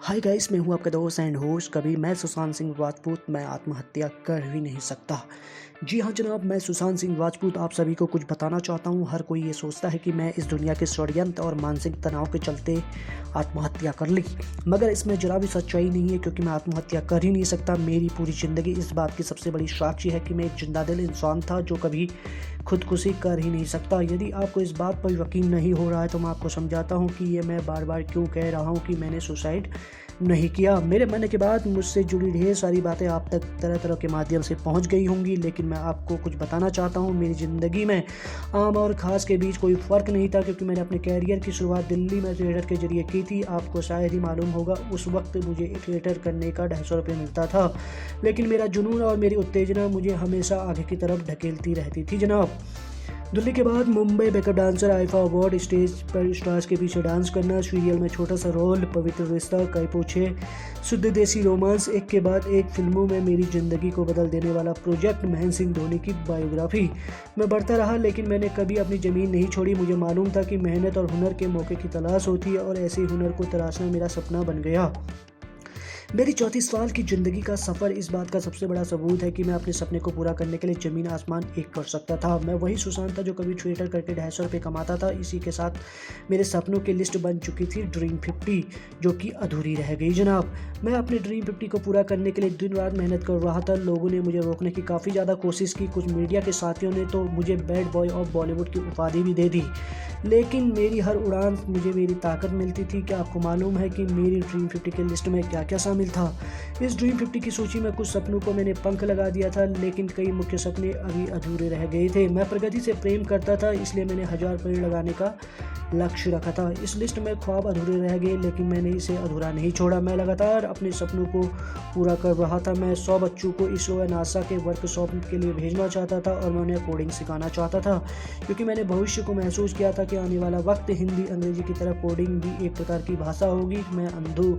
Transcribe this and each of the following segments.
Hi guys, मैं हूं आपका दोस्त एंड होस्ट कभी। मैं सुशांत सिंह राजपूत मैं आत्महत्या कर ही नहीं सकता। जी हाँ जनाब, मैं सुशांत सिंह राजपूत आप सभी को कुछ बताना चाहता हूं। हर कोई ये सोचता है कि मैं इस दुनिया के षड्यंत्र और मानसिक तनाव के चलते आत्महत्या कर ली, मगर इसमें जरा भी सच्चाई नहीं है, क्योंकि मैं आत्महत्या कर ही नहीं सकता। मेरी पूरी ज़िंदगी इस बात की सबसे बड़ी साक्षी है कि मैं एक जिंदा दिल इंसान था जो कभी खुदकुशी कर ही नहीं सकता। यदि आपको इस बात पर यकीन नहीं हो रहा है तो मैं आपको समझाता हूँ कि ये मैं बार बार क्यों कह रहा हूँ कि मैंने सुसाइड नहीं किया। मेरे मरने के बाद मुझसे जुड़ी ढेर सारी बातें आप तक तरह तरह के माध्यम से पहुंच गई होंगी, लेकिन मैं आपको कुछ बताना चाहता हूं। मेरी ज़िंदगी में आम और ख़ास के बीच कोई फ़र्क नहीं था, क्योंकि मैंने अपने कैरियर की शुरुआत दिल्ली में थिएटर के जरिए की थी। आपको शायद ही मालूम होगा, उस वक्त मुझे थिएटर करने का 250 रुपये मिलता था, लेकिन मेरा जुनून और मेरी उत्तेजना मुझे हमेशा आगे की तरफ ढकेलती रहती थी जनाब। दिल्ली के बाद Mumbai backup dancer, IIFA award, stage पर स्टार्स के पीछे डांस करना, सीरियल में छोटा सा रोल, पवित्र रिश्ता, कई पूछे, शुद्ध देसी रोमांस, एक के बाद एक फिल्मों में मेरी ज़िंदगी को बदल देने वाला प्रोजेक्ट, महेंद्र सिंह धोनी की बायोग्राफी। मैं बढ़ता रहा, लेकिन मैंने कभी अपनी ज़मीन नहीं छोड़ी। मुझे मालूम था कि मेहनत और हुनर के मौके की तलाश होती है, और ऐसे हुनर को तलाशना मेरा सपना बन गया। मेरी 34 साल की ज़िंदगी का सफ़र इस बात का सबसे बड़ा सबूत है कि मैं अपने सपने को पूरा करने के लिए ज़मीन आसमान एक कर सकता था। मैं वही सुशांत था जो कभी थिएटर करके 250 रुपये कमाता था। इसी के साथ मेरे सपनों की लिस्ट बन चुकी थी ड्रीम 50, जो कि अधूरी रह गई जनाब। मैं अपने ड्रीम 50 को पूरा करने के लिए दिन रात मेहनत कर रहा था। लोगों ने मुझे रोकने की काफ़ी ज़्यादा कोशिश की। कुछ मीडिया के साथियों ने तो मुझे बैड बॉय ऑफ बॉलीवुड की उपाधि भी दे दी, लेकिन मेरी हर उड़ान मुझे मेरी ताकत मिलती थी। क्या आपको मालूम है कि मेरी ड्रीम 50 के लिस्ट में क्या क्या शामिल था? इस ड्रीम 50 की सूची में कुछ सपनों को मैंने पंख लगा दिया था, लेकिन कई मुख्य सपने अभी अधूरे रह गए थे। मैं प्रगति से प्रेम करता था, इसलिए मैंने 1000 पेड़ लगाने का लक्ष्य रखा था। इस लिस्ट में ख्वाब अधूरे रह गए, लेकिन मैंने इसे अधूरा नहीं छोड़ा। मैं लगातार अपने सपनों को पूरा कर रहा था। मैं 100 बच्चों को इसरो या नासा के वर्कशॉप के लिए भेजना चाहता था, और मैं उन्हें कोडिंग सिखाना चाहता था, क्योंकि मैंने भविष्य को महसूस किया था कि आने वाला वक्त हिंदी अंग्रेजी की तरह कोडिंग भी एक प्रकार की भाषा होगी। मैं अंधों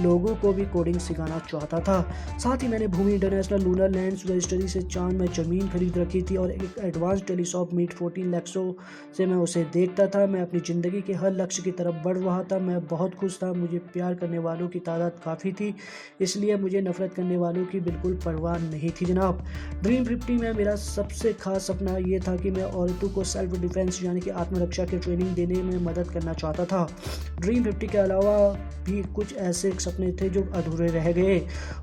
लोगों को भी कोडिंग सिखाना चाहता था। साथ ही मैंने भूमि इंटरनेशनल लूनर लैंड्स रजिस्ट्री से चांद में ज़मीन खरीद रखी थी, और एक एडवांस टेलीस्कोप मीट 14 लैक्सों से मैं उसे देखता था। मैं अपनी ज़िंदगी के हर लक्ष्य की तरफ बढ़ रहा था। मैं बहुत खुश था। मुझे प्यार करने वालों की तादाद काफ़ी थी, इसलिए मुझे नफरत करने वालों की बिल्कुल परवाह नहीं थी जनाब। ड्रीम 50 में मेरा सबसे खास सपना ये था कि मैं औरतों को सेल्फ डिफेंस यानी कि आत्मरक्षा की ट्रेनिंग देने में मदद करना चाहता था। ड्रीम 50 के अलावा भी कुछ ऐसे सपने थे जो अधूरे रह गए।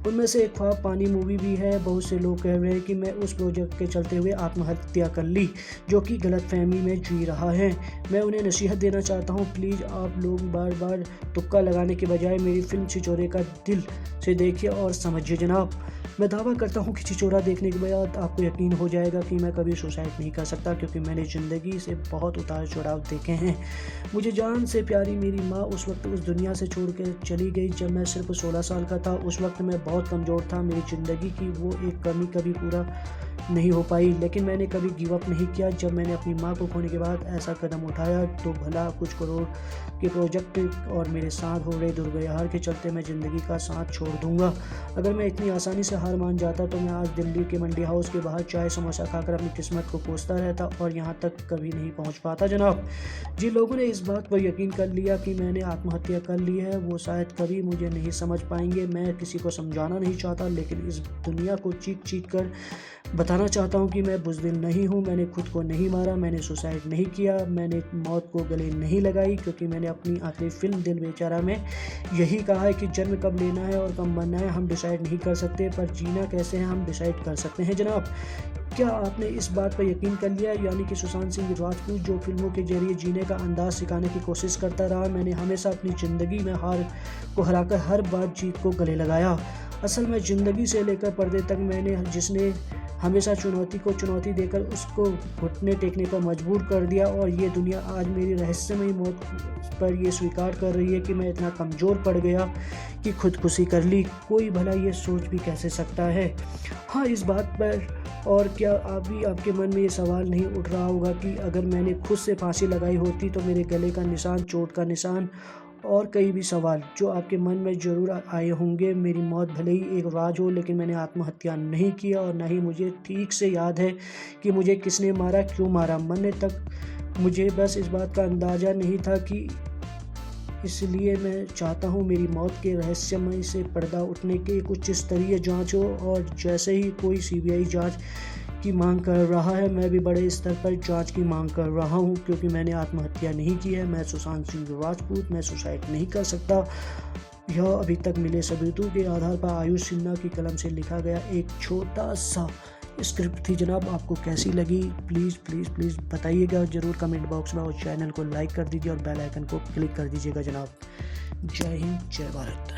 उनमें से एक ख्वाब पानी मूवी भी है। बहुत से लोग कह रहे हैं कि मैं उस प्रोजेक्ट के चलते हुए आत्महत्या कर ली, जो कि गलतफहमी में जी रहा है। मैं उन्हें नसीहत देना चाहता हूँ, प्लीज़ आप लोग बार बार तुक्का लगाने के बजाय मेरी फिल्म छिछोरे का दिल से देखिए और समझिए जनाब। मैं दावा करता हूँ कि छिछोरा देखने के बाद आपको यकीन हो जाएगा कि मैं कभी सुसाइड नहीं कर सकता, क्योंकि मैंने ज़िंदगी से बहुत उतार चढ़ाव देखे हैं। मुझे जान से प्यारी मेरी माँ उस वक्त उस दुनिया से छोड़ कर चली गई जब मैं सिर्फ 16 साल का था। उस वक्त मैं बहुत कमज़ोर था। मेरी ज़िंदगी की वो एक कमी कभी पूरा नहीं हो पाई, लेकिन मैंने कभी गिव अप नहीं किया। जब मैंने अपनी माँ को खोने के बाद ऐसा कदम उठाया, तो भला कुछ करोड़ के प्रोजेक्ट और मेरे साथ हो रहे दुर्व्यवहार के चलते मैं ज़िंदगी का साथ छोड़ दूंगा। अगर मैं इतनी आसानी से हार मान जाता तो मैं आज दिल्ली के मंडी हाउस के बाहर चाय समोसा खाकर अपनी किस्मत को कोसता रहता, और यहाँ तक कभी नहीं पहुँच पाता जनाब। जिन लोगों ने इस बात पर यकीन कर लिया कि मैंने आत्महत्या कर ली है, वो शायद कभी मुझे नहीं समझ पाएंगे। मैं किसी को समझाना नहीं चाहता, लेकिन इस दुनिया को चीख चीख कर बताना चाहता हूँ कि मैं बुज़दिल नहीं हूँ। मैंने खुद को नहीं मारा, मैंने सुसाइड नहीं किया, मैंने मौत को गले नहीं लगाई, क्योंकि मैंने अपनी आखिरी फिल्म दिल बेचारा में यही कहा है कि जन्म कब लेना है और कब मरना है हम डिसाइड नहीं कर सकते, पर जीना कैसे है हम डिसाइड कर सकते हैं जनाब। क्या आपने इस बात पर यकीन कर लिया? यानी कि सुशांत सिंह राजपूत जो फिल्मों के जरिए जीने का अंदाज सिखाने की कोशिश करता रहा, मैंने हमेशा अपनी ज़िंदगी में हार को हराकर हर बार जीत को गले लगाया। असल में ज़िंदगी से लेकर पर्दे तक मैंने जिसने हमेशा चुनौती को चुनौती देकर उसको घुटने टेकने पर मजबूर कर दिया, और ये दुनिया आज मेरी रहस्यमयी मौत पर ये स्वीकार कर रही है कि मैं इतना कमज़ोर पड़ गया कि खुदकुशी कर ली। कोई भला ये सोच भी कैसे सकता है? हाँ, इस बात पर और क्या अभी आपके मन में ये सवाल नहीं उठ रहा होगा कि अगर मैंने खुद से फांसी लगाई होती तो मेरे गले का निशान, चोट का निशान और कई भी सवाल जो आपके मन में ज़रूर आए होंगे। मेरी मौत भले ही एक राज हो, लेकिन मैंने आत्महत्या नहीं किया, और ना ही मुझे ठीक से याद है कि मुझे किसने मारा, क्यों मारा। मरने तक मुझे बस इस बात का अंदाज़ा नहीं था कि इसलिए मैं चाहता हूं मेरी मौत के रहस्यमय से पर्दा उठने की कुछ स्तरीय जांच हो, और जैसे ही कोई सीबीआई जांच की मांग कर रहा है, मैं भी बड़े स्तर पर जांच की मांग कर रहा हूं, क्योंकि मैंने आत्महत्या नहीं की है। मैं सुशांत सिंह राजपूत, मैं सुसाइड नहीं कर सकता। यह अभी तक मिले सबूतों के आधार पर आयुष सिन्हा की कलम से लिखा गया एक छोटा सा स्क्रिप्ट थी। जनाब, आपको कैसी लगी प्लीज़ प्लीज़ प्लीज़ बताइएगा ज़रूर कमेंट बॉक्स में, और चैनल को लाइक कर दीजिए और बेल आइकन को क्लिक कर दीजिएगा जनाब। जय हिंद, जय भारत।